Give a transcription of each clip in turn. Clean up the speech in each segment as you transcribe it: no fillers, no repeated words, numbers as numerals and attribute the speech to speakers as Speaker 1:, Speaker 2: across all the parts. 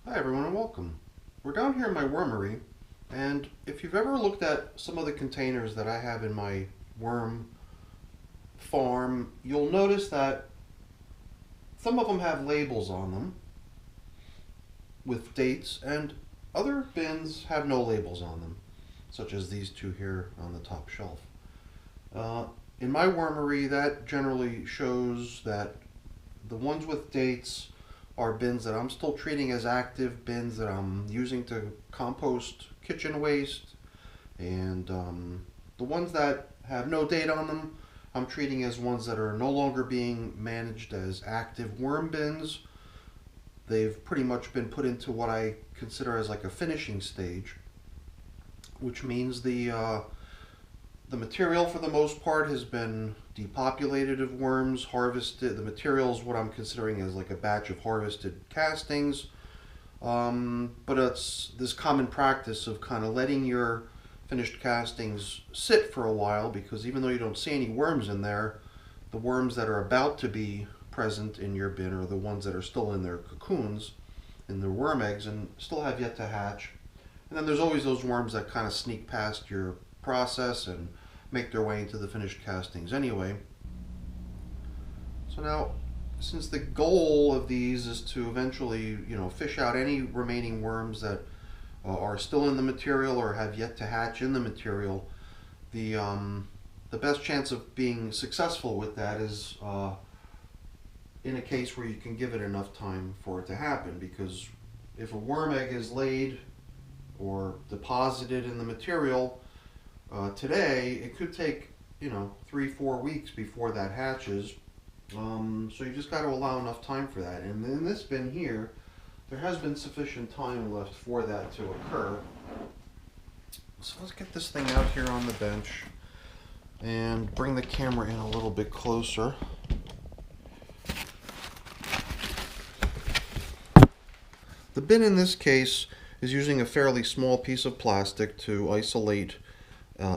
Speaker 1: Hi everyone and welcome. We're down here in my wormery, and if you've ever looked at some of the containers that I have in my worm farm, you'll notice that some of them have labels on them with dates, and other bins have no labels on them, such as these two here on the top shelf. Uh, in my wormery, that generally shows that the ones with dates are bins that I'm still treating as active bins that I'm using to compost kitchen waste, and the ones that have no date on them, I'm treating as ones that are no longer being managed as active worm bins. They've pretty much been put into what I consider as like a finishing stage, which means the material for the most part has been depopulated of worms, harvested. The material is what I'm considering as like a batch of harvested castings. But it's this common practice of kind of letting your finished castings sit for a while, because even though you don't see any worms in there, the worms that are about to be present in your bin are the ones that are still in their cocoons, in their worm eggs, and still have yet to hatch. And then there's always those worms that kind of sneak past your process and make their way into the finished castings anyway. So now, since the goal of these is to eventually, fish out any remaining worms that are still in the material or have yet to hatch in the material, the best chance of being successful with that is in a case where you can give it enough time for it to happen. Because if a worm egg is laid or deposited in the material today, it could take 3-4 weeks before that hatches. So you just got to allow enough time for that. And in this bin here, there has been sufficient time left for that to occur. So let's get this thing out here on the bench and bring the camera in a little bit closer. The bin in this case is using a fairly small piece of plastic to isolate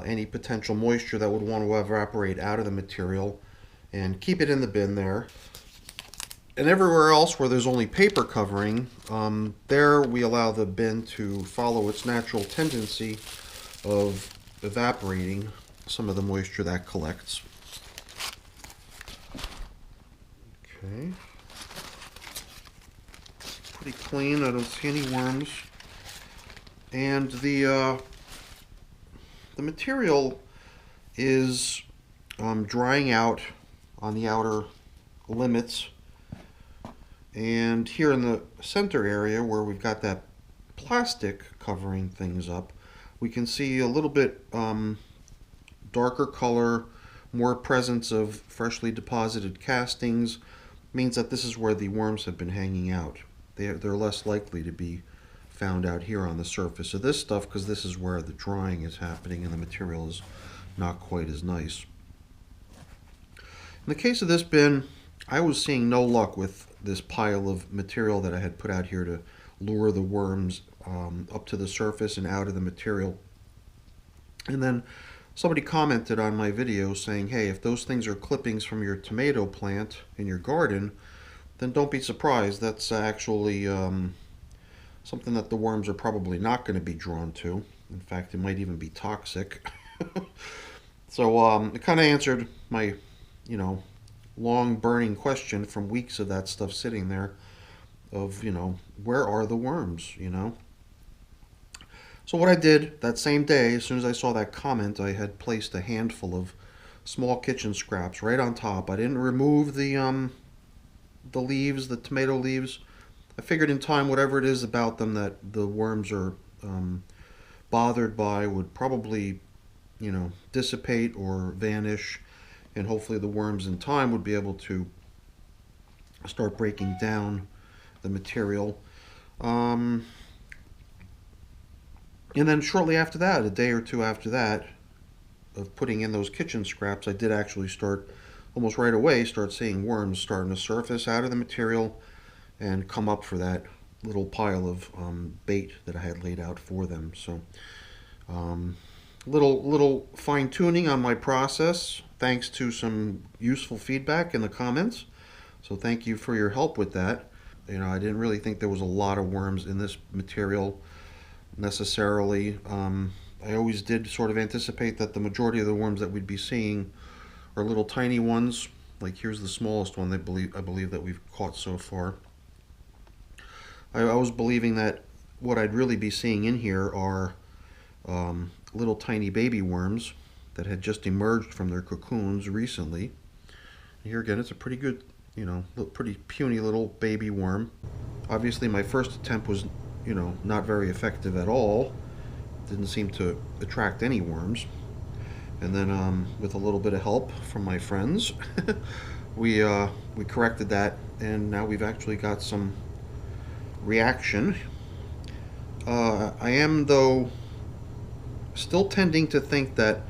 Speaker 1: any potential moisture that would want to evaporate out of the material and keep it in the bin there. And everywhere else where there's only paper covering, there we allow the bin to follow its natural tendency of evaporating some of the moisture that collects. Okay. Pretty clean, I don't see any worms. And the material is drying out on the outer limits, and here in the center area where we've got that plastic covering things up, we can see a little bit darker color, more presence of freshly deposited castings. Means that this is where the worms have been hanging out. They're less likely to be found out here on the surface of this stuff, because this is where the drying is happening and the material is not quite as nice. In the case of this bin, I was seeing no luck with this pile of material that I had put out here to lure the worms up to the surface and out of the material. And then somebody commented on my video saying, hey, if those things are clippings from your tomato plant in your garden, then don't be surprised. That's actually something that the worms are probably not going to be drawn to. In fact, it might even be toxic. So it kind of answered my, long burning question from weeks of that stuff sitting there of, where are the worms, So what I did that same day, as soon as I saw that comment, I had placed a handful of small kitchen scraps right on top. I didn't remove the leaves, the tomato leaves. I figured in time, whatever it is about them that the worms are bothered by would probably, dissipate or vanish, and hopefully the worms in time would be able to start breaking down the material. And then shortly after that, a day or two after that, of putting in those kitchen scraps, I did actually start, almost right away, start seeing worms starting to surface out of the material and come up for that little pile of bait that I had laid out for them. So little fine tuning on my process, thanks to some useful feedback in the comments. So thank you for your help with that. You know, I didn't really think there was a lot of worms in this material necessarily. I always did sort of anticipate that the majority of the worms that we'd be seeing are little tiny ones. Like here's the smallest one I believe that we've caught so far. I was believing that what I'd really be seeing in here are little tiny baby worms that had just emerged from their cocoons recently. Here again, it's a pretty good, you know, pretty puny little baby worm. Obviously, my first attempt was, you know, not very effective at all. Didn't seem to attract any worms. And then, with a little bit of help from my friends, we corrected that, and now we've actually got some reaction. I am, though, still tending to think that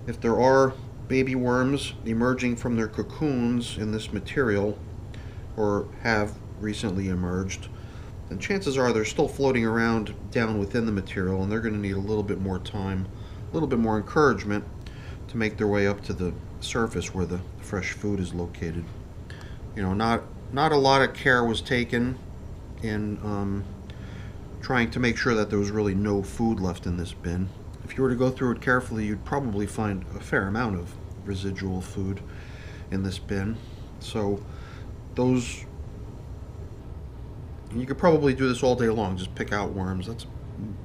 Speaker 1: if there are baby worms emerging from their cocoons in this material, or have recently emerged, then chances are they're still floating around down within the material, and they're going to need a little bit more time, a little bit more encouragement to make their way up to the surface where the fresh food is located. You know, not a lot of care was taken in trying to make sure that there was really no food left in this bin. If you were to go through it carefully, you'd probably find a fair amount of residual food in this bin. So those, you could probably do this all day long, just pick out worms. That's a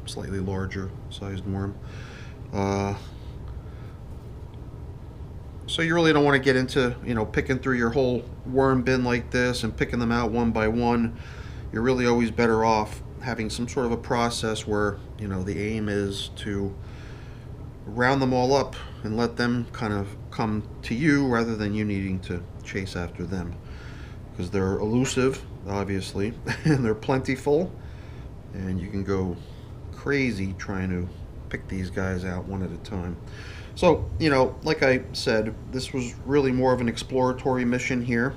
Speaker 1: slightly larger sized worm. So you really don't want to get into, you know, picking through your whole worm bin like this and picking them out one by one. You're really always better off having some sort of a process where, you know, the aim is to round them all up and let them kind of come to you rather than you needing to chase after them, because they're elusive, obviously, and they're plentiful, and you can go crazy trying to pick these guys out one at a time. So, you know, like I said, this was really more of an exploratory mission here.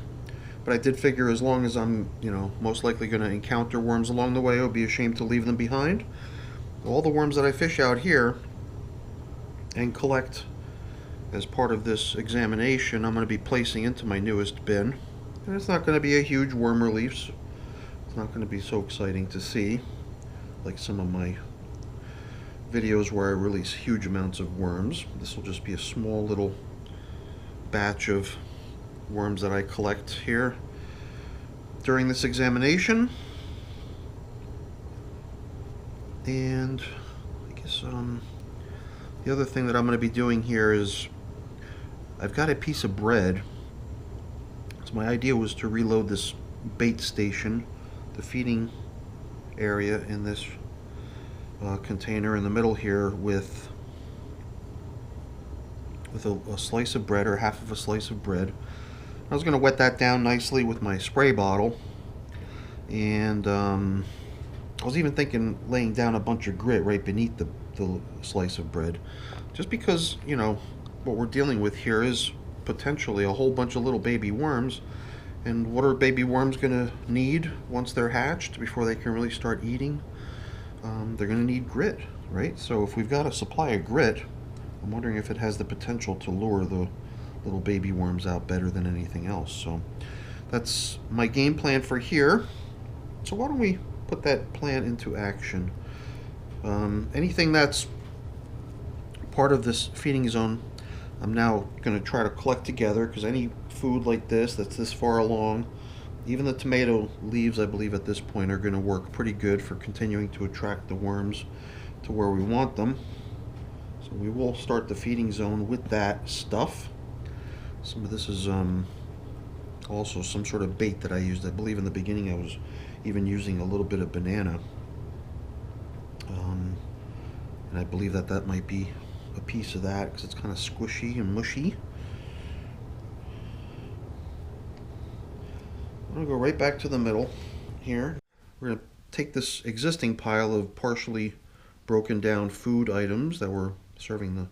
Speaker 1: But I did figure as long as I'm, you know, most likely going to encounter worms along the way, it would be a shame to leave them behind. All the worms that I fish out here and collect as part of this examination, I'm going to be placing into my newest bin. And it's not going to be a huge worm release. It's not going to be so exciting to see like some of my videos where I release huge amounts of worms. This will just be a small little batch of worms that I collect here during this examination. And I guess the other thing that I'm going to be doing here is I've got a piece of bread. So my idea was to reload this bait station, the feeding area in this container in the middle here with a slice of bread, or half of a slice of bread. I was going to wet that down nicely with my spray bottle, and I was even thinking laying down a bunch of grit right beneath the slice of bread, just because, you know, what we're dealing with here is potentially a whole bunch of little baby worms, and what are baby worms going to need once they're hatched before they can really start eating? They're going to need grit, right? So if we've got a supply of grit, I'm wondering if it has the potential to lure the little baby worms out better than anything else. So that's my game plan for here. So why don't we put that plan into action? Anything that's part of this feeding zone, I'm now going to try to collect together, because any food like this that's this far along, even the tomato leaves, I believe at this point, are going to work pretty good for continuing to attract the worms to where we want them. So we will start the feeding zone with that stuff. Some of this is also some sort of bait that I used. I believe in the beginning I was even using a little bit of banana. And I believe that that might be a piece of that, because it's kind of squishy and mushy. I'm going to go right back to the middle here. We're going to take this existing pile of partially broken down food items that were serving the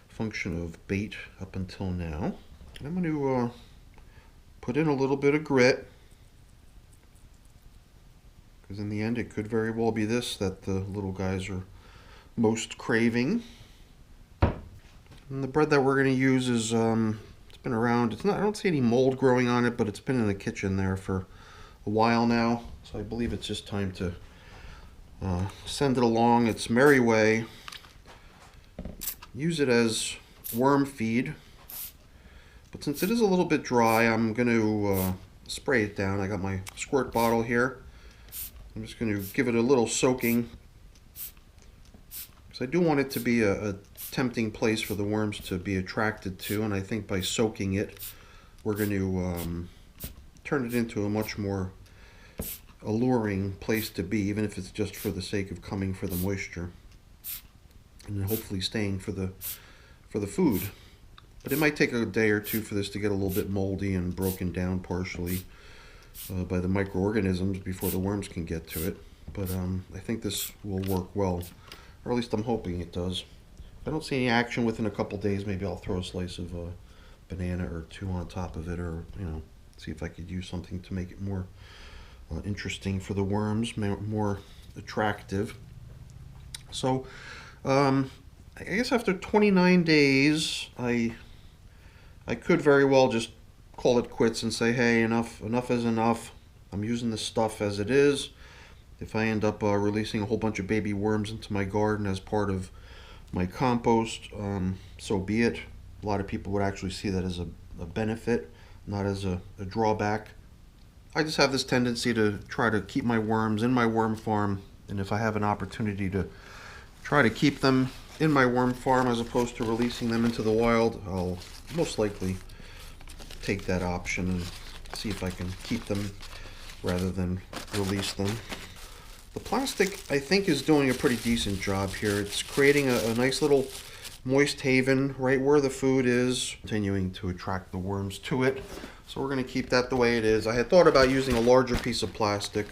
Speaker 1: function of bait up until now. And I'm going to put in a little bit of grit, because in the end it could very well be this that the little guys are most craving. And the bread that we're going to use is it's been around. It's not, I don't see any mold growing on it, but it's been in the kitchen there for a while now, so I believe it's just time to send it along its merry way. Use it as worm feed. But since it is a little bit dry, I'm going to spray it down. I got my squirt bottle here. I'm just going to give it a little soaking, because I do want it to be a tempting place for the worms to be attracted to, and I think by soaking it, we're going to turn it into a much more alluring place to be, even if it's just for the sake of coming for the moisture, and then hopefully staying for the food. But it might take a day or two for this to get a little bit moldy and broken down partially by the microorganisms before the worms can get to it. But I think this will work well, or at least I'm hoping it does. If I don't see any action within a couple days, maybe I'll throw a slice of banana or two on top of it, or see if I could use something to make it more interesting for the worms, more attractive. So I guess after 29 days, I could very well just call it quits and say, hey, enough is enough. I'm using this stuff as it is. If I end up releasing a whole bunch of baby worms into my garden as part of my compost, so be it. A lot of people would actually see that as a benefit, not as a drawback. I just have this tendency to try to keep my worms in my worm farm, and if I have an opportunity to try to keep them in my worm farm as opposed to releasing them into the wild, I'll most likely take that option and see if I can keep them rather than release them. The plastic, I think, is doing a pretty decent job here. It's creating a nice little moist haven right where the food is, continuing to attract the worms to it. So we're going to keep that the way it is. I had thought about using a larger piece of plastic,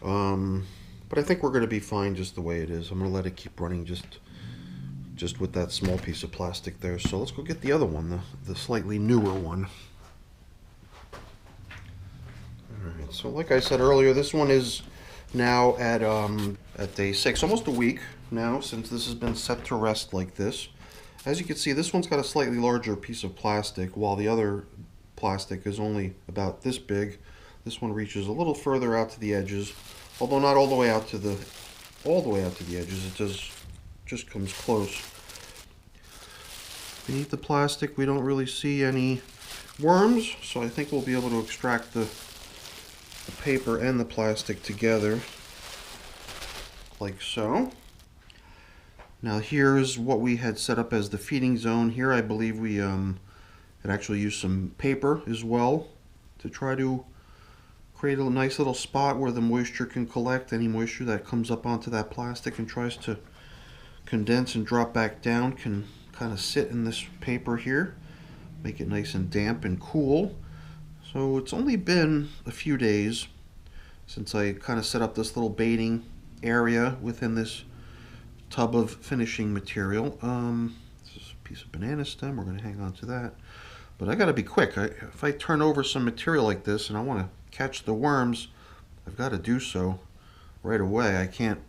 Speaker 1: but I think we're going to be fine just the way it is. I'm going to let it keep running just with that small piece of plastic there. So let's go get the other one, the slightly newer one. Alright, so like I said earlier, this one is now at day 6, almost a week now since this has been set to rest like this. As you can see, this one's got a slightly larger piece of plastic, while the other plastic is only about this big. This one reaches a little further out to the edges, although not all the way out to the edges. It just comes close. Beneath the plastic, we don't really see any worms, so I think we'll be able to extract the paper and the plastic together, like so. Now here's what we had set up as the feeding zone. Here I believe we had actually used some paper as well to try to create a nice little spot where the moisture can collect. Any moisture that comes up onto that plastic and tries to condense and drop back down can kind of sit in this paper here, make it nice and damp and cool. So it's only been a few days since I kind of set up this little baiting area within this tub of finishing material. This is a piece of banana stem. We're going to hang on to that. But I got to be quick. If I turn over some material like this and I want to catch the worms, I've got to do so right away. I can't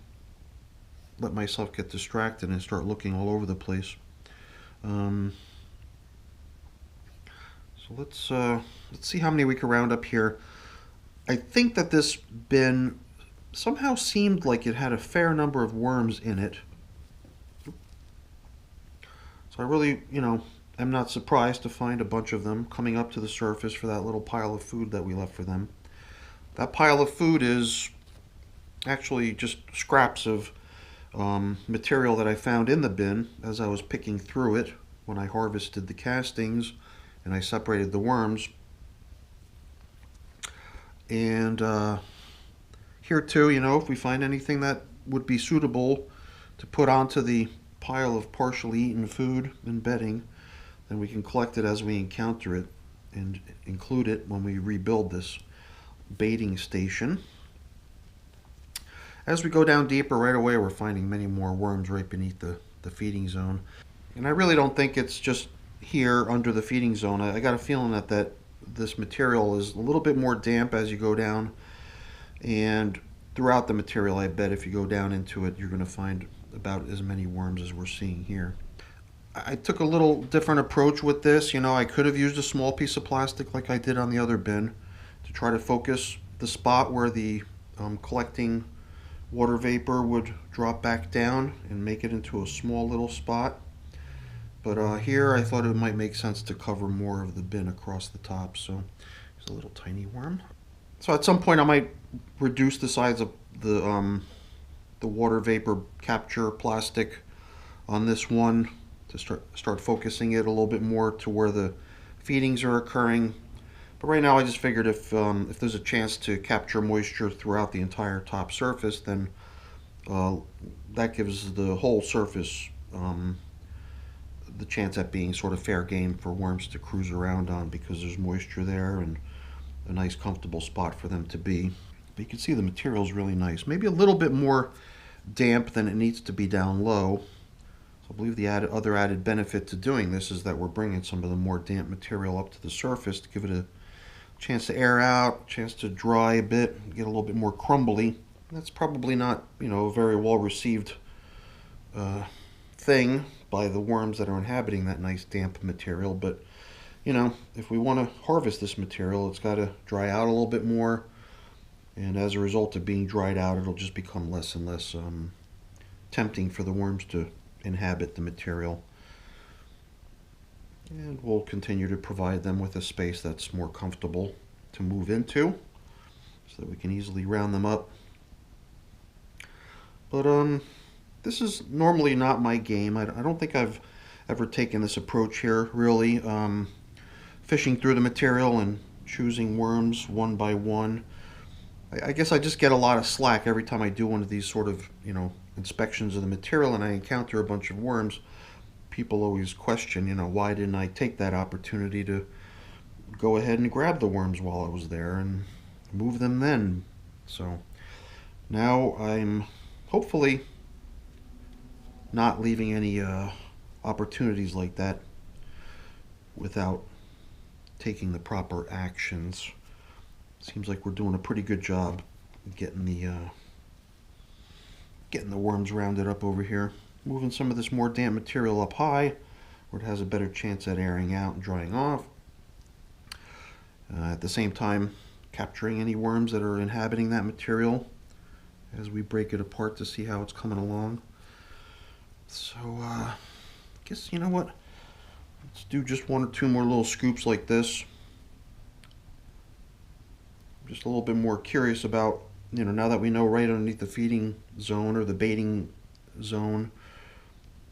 Speaker 1: let myself get distracted and start looking all over the place. So let's see how many we can round up here. I think that this bin somehow seemed like it had a fair number of worms in it. So I really, am not surprised to find a bunch of them coming up to the surface for that little pile of food that we left for them. That pile of food is actually just scraps of material that I found in the bin as I was picking through it when I harvested the castings and I separated the worms. And here too, if we find anything that would be suitable to put onto the pile of partially eaten food and bedding, then we can collect it as we encounter it and include it when we rebuild this baiting station. As we go down deeper, right away we're finding many more worms right beneath the feeding zone. And I really don't think it's just here under the feeding zone. I got a feeling that this material is a little bit more damp as you go down, and throughout the material I bet if you go down into it you're going to find about as many worms as we're seeing here. I took a little different approach with this. I could have used a small piece of plastic like I did on the other bin to try to focus the spot where the collecting water vapor would drop back down and make it into a small little spot. But here I thought it might make sense to cover more of the bin across the top. So here's a little tiny worm. So at some point I might reduce the size of the water vapor capture plastic on this one to start focusing it a little bit more to where the feedings are occurring. But right now I just figured if there's a chance to capture moisture throughout the entire top surface, then that gives the whole surface the chance at being sort of fair game for worms to cruise around on, because there's moisture there and a nice comfortable spot for them to be. But you can see the material is really nice. Maybe a little bit more damp than it needs to be down low. So I believe the other added benefit to doing this is that we're bringing some of the more damp material up to the surface to give it a chance to air out, a chance to dry a bit, get a little bit more crumbly. That's probably not, a very well received thing by the worms that are inhabiting that nice damp material, but if we want to harvest this material, it's got to dry out a little bit more, and as a result of being dried out, it'll just become less and less tempting for the worms to inhabit the material. And we'll continue to provide them with a space that's more comfortable to move into so that we can easily round them up. But this is normally not my game. I don't think I've ever taken this approach here, really. Fishing through the material and choosing worms one by one. I guess I just get a lot of slack every time I do one of these sort of, inspections of the material and I encounter a bunch of worms. People always question, why didn't I take that opportunity to go ahead and grab the worms while I was there and move them then. So now I'm hopefully not leaving any opportunities like that without taking the proper actions. Seems like we're doing a pretty good job getting the worms rounded up over here. Moving some of this more damp material up high where it has a better chance at airing out and drying off. At the same time, capturing any worms that are inhabiting that material as we break it apart to see how it's coming along. So, I guess, you know what? Let's do just one or two more little scoops like this. I'm just a little bit more curious about, now that we know right underneath the feeding zone or the baiting zone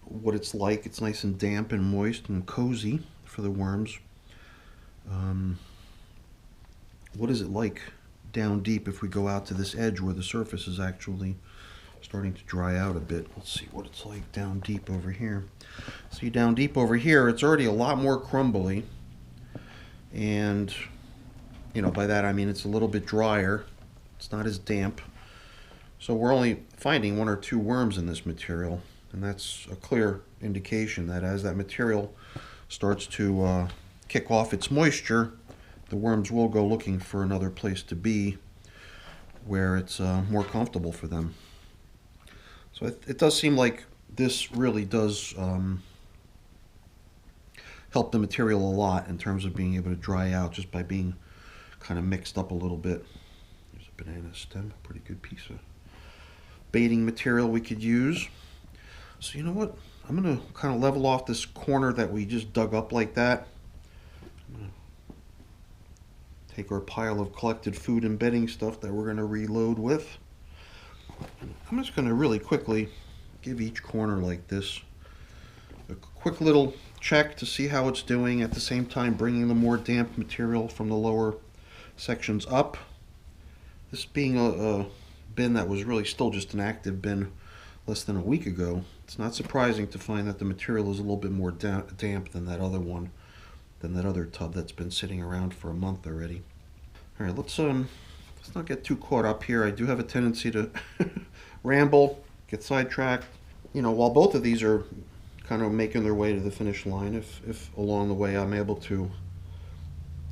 Speaker 1: what it's like. It's nice and damp and moist and cozy for the worms. What is it like down deep if we go out to this edge where the surface is actually starting to dry out a bit? Let's see what it's like down deep over here. See, down deep over here, it's already a lot more crumbly, and by that I mean it's a little bit drier. It's not as damp. So we're only finding one or two worms in this material, and that's a clear indication that as that material starts to kick off its moisture, the worms will go looking for another place to be where it's more comfortable for them. So it does seem like this really does help the material a lot in terms of being able to dry out just by being kind of mixed up a little bit. There's a banana stem, a pretty good piece of baiting material we could use. So you know what? I'm going to kind of level off this corner that we just dug up like that. Take our pile of collected food and bedding stuff that we're going to reload with. I'm just going to really quickly give each corner like this a quick little check to see how it's doing, at the same time bringing the more damp material from the lower sections up. This being a bin that was really still just an active bin less than a week ago, it's not surprising to find that the material is a little bit more damp than that other one, than that other tub that's been sitting around for a month already. All right, let's not get too caught up here. I do have a tendency to ramble, get sidetracked. While both of these are kind of making their way to the finish line, if along the way I'm able to,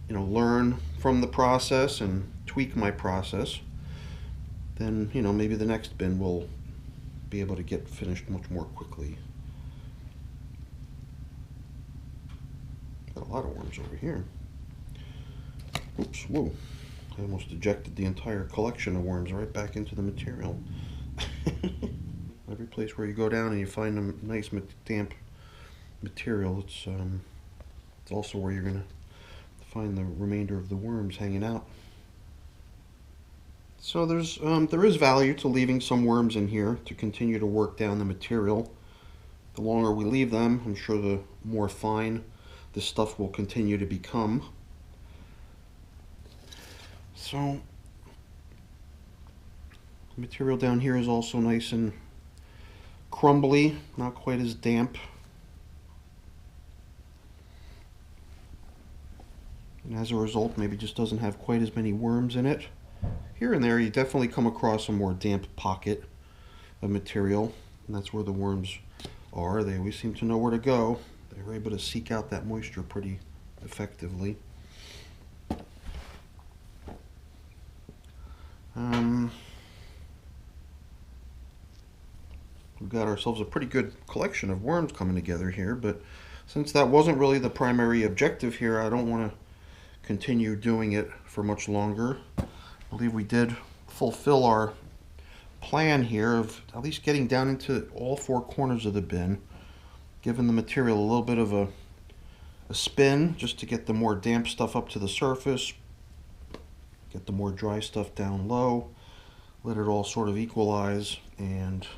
Speaker 1: learn from the process and tweak my process, then, maybe the next bin will be able to get finished much more quickly. Got a lot of worms over here. Oops, whoa. I almost ejected the entire collection of worms right back into the material. Every place where you go down and you find a nice damp material, it's also where you're going to find the remainder of the worms hanging out. So there is value to leaving some worms in here to continue to work down the material. The longer we leave them, I'm sure the more fine this stuff will continue to become. So the material down here is also nice and crumbly, not quite as damp. And as a result, maybe just doesn't have quite as many worms in it. Here and there, you definitely come across a more damp pocket of material, and that's where the worms are. They always seem to know where to go. They're able to seek out that moisture pretty effectively. We've got ourselves a pretty good collection of worms coming together here, but since that wasn't really the primary objective here, I don't want to continue doing it for much longer. I believe we did fulfill our plan here of at least getting down into all four corners of the bin, giving the material a little bit of a spin just to get the more damp stuff up to the surface, get the more dry stuff down low, let it all sort of equalize, and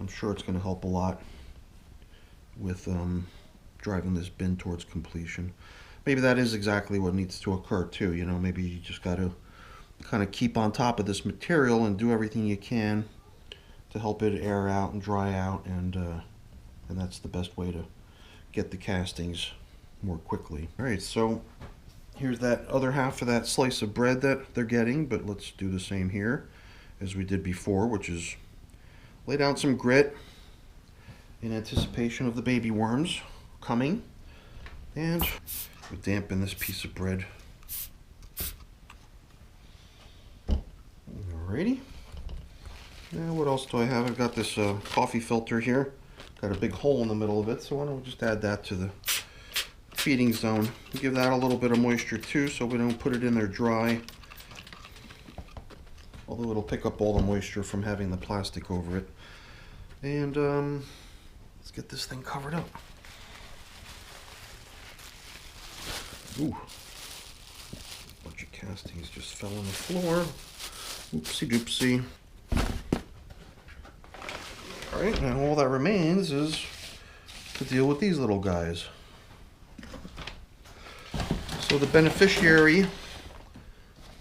Speaker 1: I'm sure it's going to help a lot with driving this bin towards completion. Maybe that is exactly what needs to occur too. You know, maybe you just got to kind of keep on top of this material and do everything you can to help it air out and dry out, and that's the best way to get the castings more quickly. All right, so here's that other half of that slice of bread that they're getting, but let's do the same here as we did before, which is lay down some grit in anticipation of the baby worms coming, and we'll dampen this piece of bread. Alrighty. Now what else do I have? I've got this coffee filter here. Got a big hole in the middle of it, so why don't we just add that to the feeding zone. Give that a little bit of moisture too, so we don't put it in there dry. Although it'll pick up all the moisture from having the plastic over it. And let's get this thing covered up. Ooh. A bunch of castings just fell on the floor. Oopsie doopsie. Alright, now all that remains is to deal with these little guys. So the beneficiary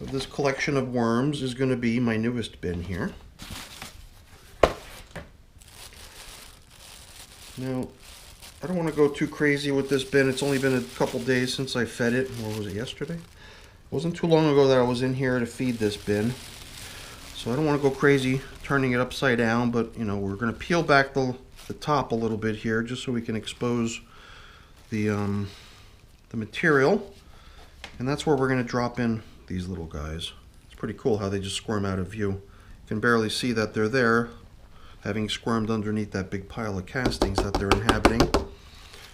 Speaker 1: of this collection of worms is going to be my newest bin here. Now, I don't want to go too crazy with this bin. It's only been a couple days since I fed it. Or was it yesterday? It wasn't too long ago that I was in here to feed this bin. So I don't want to go crazy turning it upside down, but you know, we're going to peel back the top a little bit here just so we can expose the material. And that's where we're going to drop in these little guys. It's pretty cool how they just squirm out of view. You can barely see that they're there, having squirmed underneath that big pile of castings that they're inhabiting.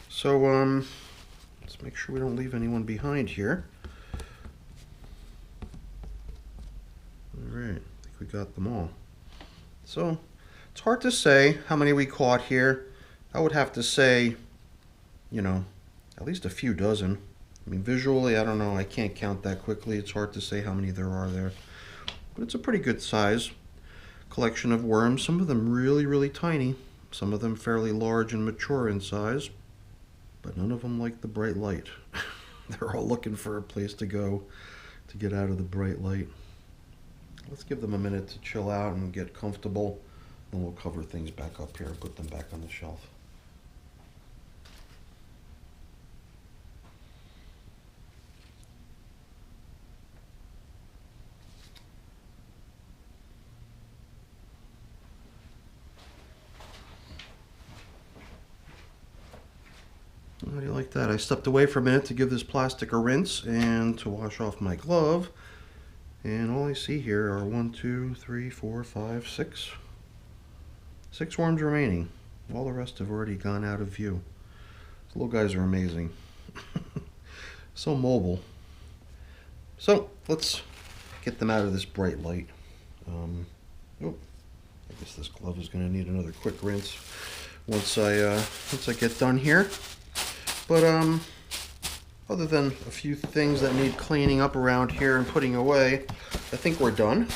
Speaker 1: So let's make sure we don't leave anyone behind here. Alright, I think we got them all. So it's hard to say how many we caught here. I would have to say, you know, at least a few dozen. I mean, visually, I don't know, I can't count that quickly. It's hard to say how many there are there. But it's a pretty good size collection of worms. Some of them really, really tiny. Some of them fairly large and mature in size. But none of them like the bright light. They're all looking for a place to go to get out of the bright light. Let's give them a minute to chill out and get comfortable. Then we'll cover things back up here and put them back on the shelf. How do you like that? I stepped away for a minute to give this plastic a rinse and to wash off my glove. And all I see here are 1, 2, 3, 4, 5, 6. 6 worms remaining. All the rest have already gone out of view. These little guys are amazing. So mobile. So let's get them out of this bright light. Oh, I guess this glove is going to need another quick rinse once I get done here. But other than a few things that need cleaning up around here and putting away, I think we're done.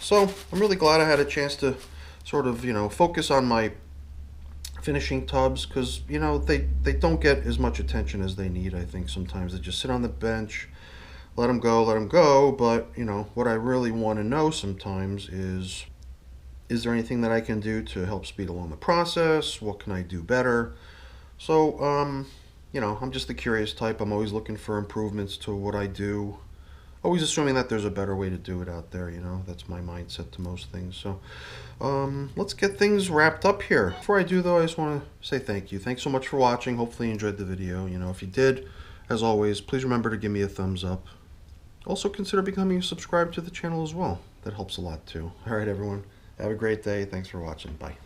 Speaker 1: So I'm really glad I had a chance to sort of, focus on my finishing tubs, because, they don't get as much attention as they need. I think sometimes they just sit on the bench, let them go. But, what I really want to know sometimes is there anything that I can do to help speed along the process? What can I do better? So, I'm just the curious type. I'm always looking for improvements to what I do. Always assuming that there's a better way to do it out there, That's my mindset to most things. So, let's get things wrapped up here. Before I do, though, I just want to say thank you. Thanks so much for watching. Hopefully you enjoyed the video. If you did, as always, please remember to give me a thumbs up. Also, consider becoming a subscriber to the channel as well. That helps a lot, too. All right, everyone. Have a great day. Thanks for watching. Bye.